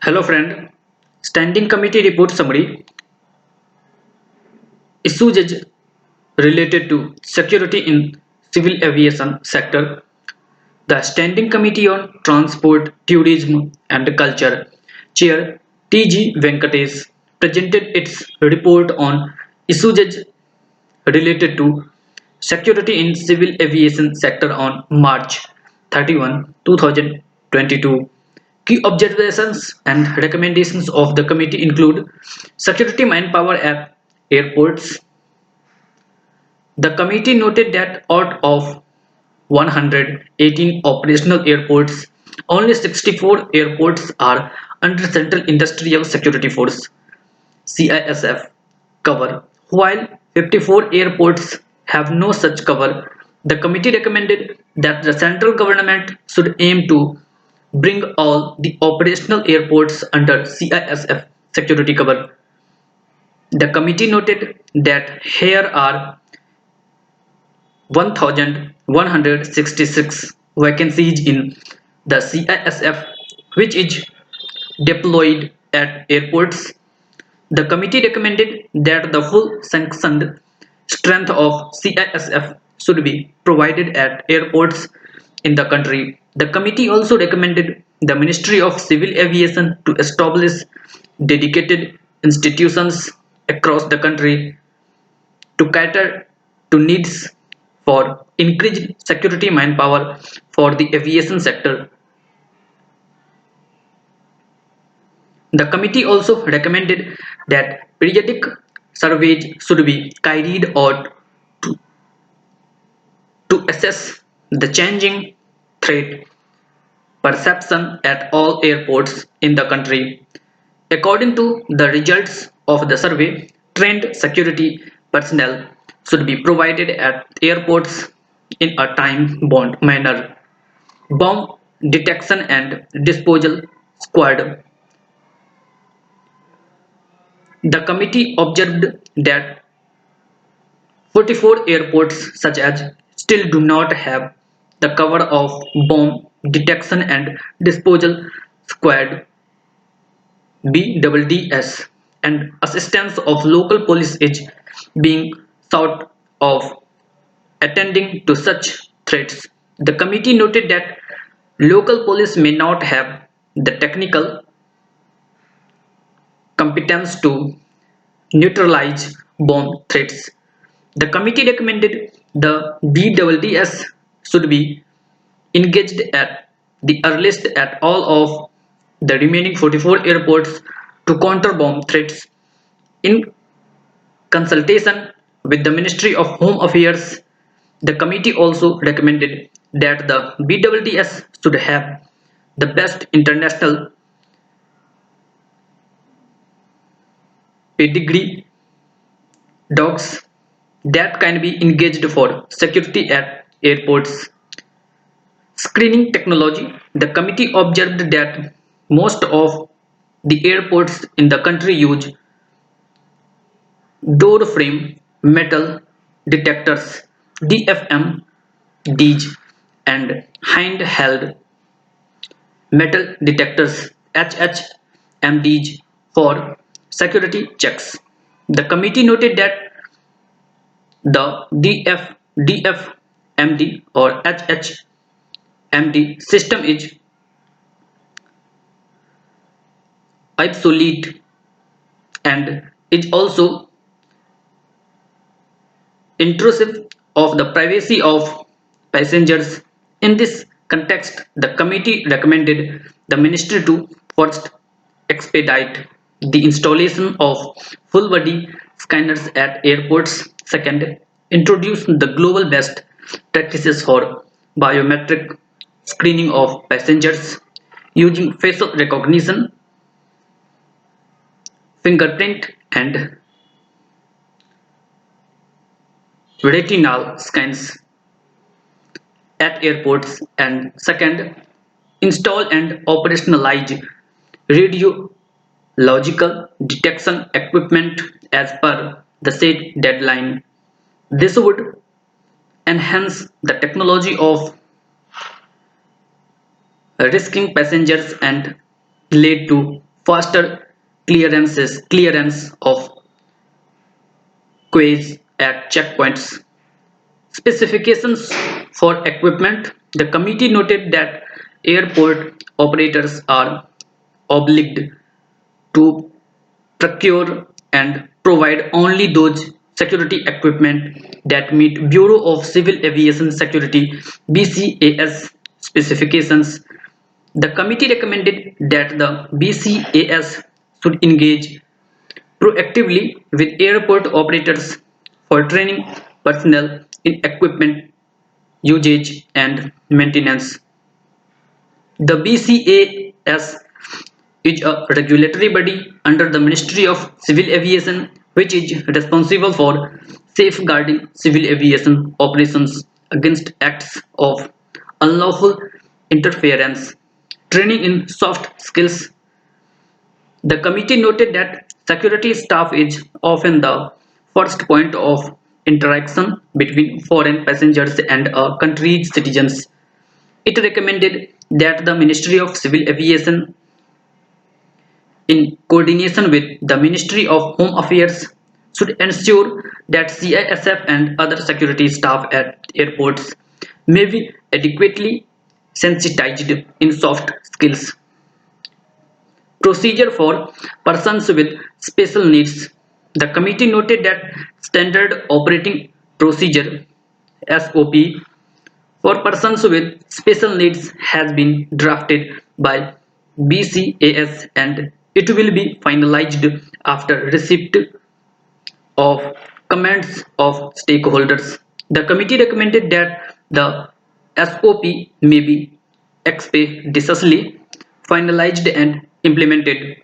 Hello friend, Standing Committee Report Summary. Issues related to security in civil aviation sector. The Standing Committee on Transport, Tourism and Culture Chair T.G. Venkatesh presented its report on issues related to security in civil aviation sector on March 31, 2022. Key observations and recommendations of the committee include security manpower at airports. The committee noted that out of 118 operational airports, only 64 airports are under Central Industrial Security Force (CISF) cover, while 54 airports have no such cover. The committee recommended that the central government should aim to bring all the operational airports under CISF security cover. The committee noted that here are 1,166 vacancies in the CISF, which is deployed at airports. The committee recommended that the full sanctioned strength of CISF should be provided at airports in the country. The committee also recommended the Ministry of Civil Aviation to establish dedicated institutions across the country to cater to needs for increased security manpower for the aviation sector. The committee also recommended that periodic surveys should be carried out to, to assess the changing threat perception at all airports in the country. According to the results of the survey, trained security personnel should be provided at airports in a time-bound manner. Bomb detection and disposal squad. The committee observed that 44 airports such as still do not have the cover of bomb detection and disposal squad BDDS, and assistance of local police is being sought of attending to such threats. The committee noted that local police may not have the technical competence to neutralize bomb threats. The committee recommended the BDDS should be engaged at the earliest at all of the remaining 44 airports to counter bomb threats. In consultation with the Ministry of Home Affairs, the committee also recommended that the BDDS should have the best international pedigree dogs that can be engaged for security at airports. Screening technology. The committee observed that most of the airports in the country use door frame metal detectors DFMDs and handheld metal detectors HHMDs for security checks. The committee noted that the DFMD or HHMD system is obsolete and is also intrusive of the privacy of passengers. In this context, the committee recommended the ministry to first expedite the installation of full body scanners at airports. Second, introduce the global best practices for biometric screening of passengers using facial recognition, fingerprint, and retinal scans at airports. And second, install and operationalize radiological detection equipment as per the said deadline. This would enhance the technology of risking passengers and lead to faster clearance of queues at checkpoints. Specifications for equipment. The committee noted that airport operators are obliged to procure and provide only those security equipment that meet Bureau of Civil Aviation Security BCAS specifications. The committee recommended that the BCAS should engage proactively with airport operators for training personnel in equipment usage and maintenance. The BCAS is a regulatory body under the Ministry of Civil Aviation which is responsible for safeguarding civil aviation operations against acts of unlawful interference. Training in soft skills. The committee noted that security staff is often the first point of interaction between foreign passengers and a country's citizens. It recommended that the Ministry of Civil Aviation, in coordination with the Ministry of Home Affairs, should ensure that CISF and other security staff at airports may be adequately sensitized in soft skills. Procedure for persons with special needs. The committee noted that standard operating procedure SOP for persons with special needs has been drafted by BCAS and it will be finalized after receipt of comments of stakeholders. The committee recommended that the SOP may be expeditiously finalized and implemented